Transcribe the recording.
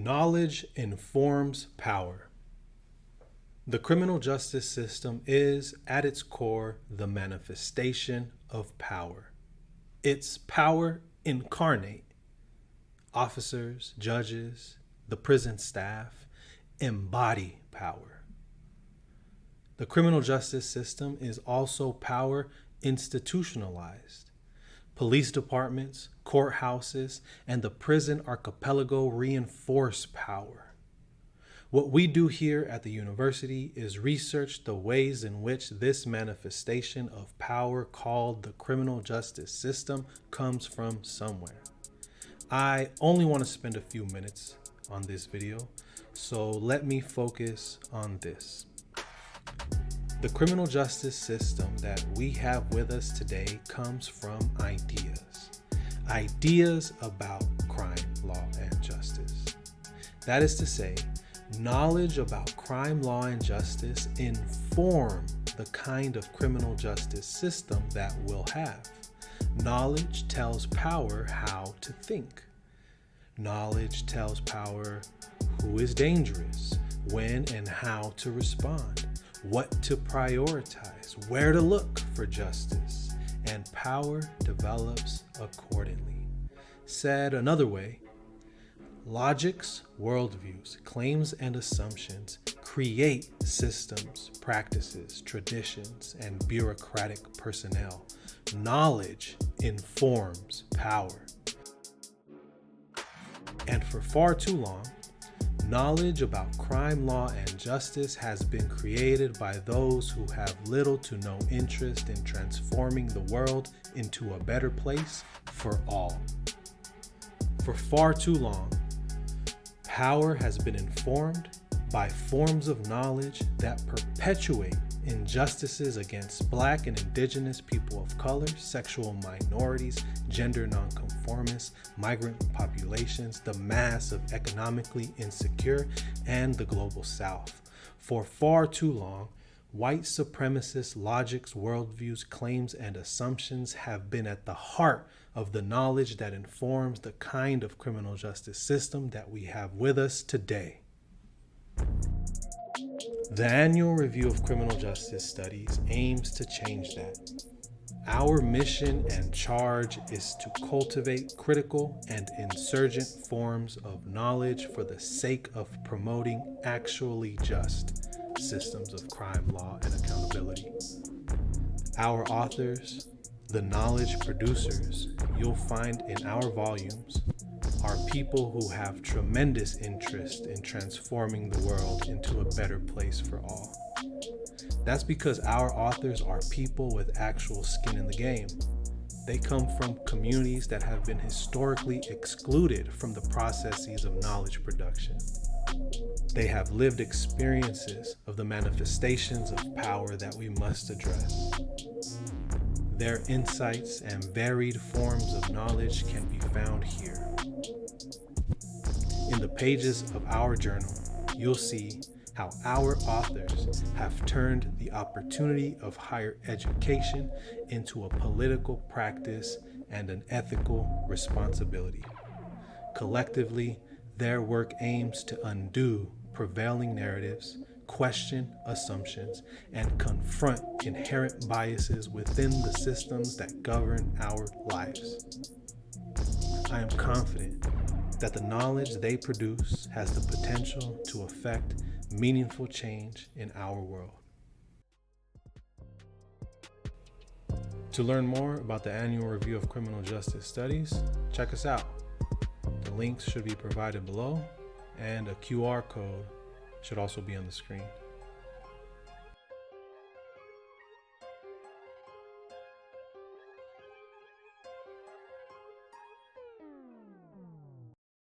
Knowledge informs power. The criminal justice system is, at its core, the manifestation of power. It's power incarnate. Officers, judges, the prison staff embody power. The criminal justice system is also power institutionalized. Police departments, courthouses, and the prison archipelago reinforce power. What we do here at the university is research the ways in which this manifestation of power called the criminal justice system comes from somewhere. I only want to spend a few minutes on this video, so let me focus on this. The criminal justice system that we have with us today comes from ideas. Ideas about crime, law, and justice. That is to say, knowledge about crime, law, and justice inform the kind of criminal justice system that we'll have. Knowledge tells power how to think. Knowledge tells power who is dangerous, when and how to respond, what to prioritize, where to look for justice, and power develops accordingly. Said another way, logics, worldviews, claims, and assumptions create systems, practices, traditions, and bureaucratic personnel. Knowledge informs power. And for far too long, knowledge about crime, law, and justice has been created by those who have little to no interest in transforming the world into a better place for all. For far too long, power has been informed by forms of knowledge that perpetuate injustices against Black and Indigenous people of color, sexual minorities, gender nonconformists, migrant populations, the mass of economically insecure, and the global South. For far too long, white supremacist logics, worldviews, claims, and assumptions have been at the heart of the knowledge that informs the kind of criminal justice system that we have with us today. The annual review of criminal justice studies aims to change that. Our mission and charge is to cultivate critical and insurgent forms of knowledge for the sake of promoting actually just systems of crime, law, and accountability. Our authors, the knowledge producers you'll find in our volumes, are people who have tremendous interest in transforming the world into a better place for all. That's because our authors are people with actual skin in the game. They come from communities that have been historically excluded from the processes of knowledge production. They have lived experiences of the manifestations of power that we must address. Their insights and varied forms of knowledge can be found here. In the pages of our journal, you'll see how our authors have turned the opportunity of higher education into a political practice and an ethical responsibility. Collectively, their work aims to undo prevailing narratives, question assumptions, and confront inherent biases within the systems that govern our lives. I am confident that the knowledge they produce has the potential to affect meaningful change in our world. To learn more about the annual review of criminal justice studies, check us out. The links should be provided below, and a QR code should also be on the screen.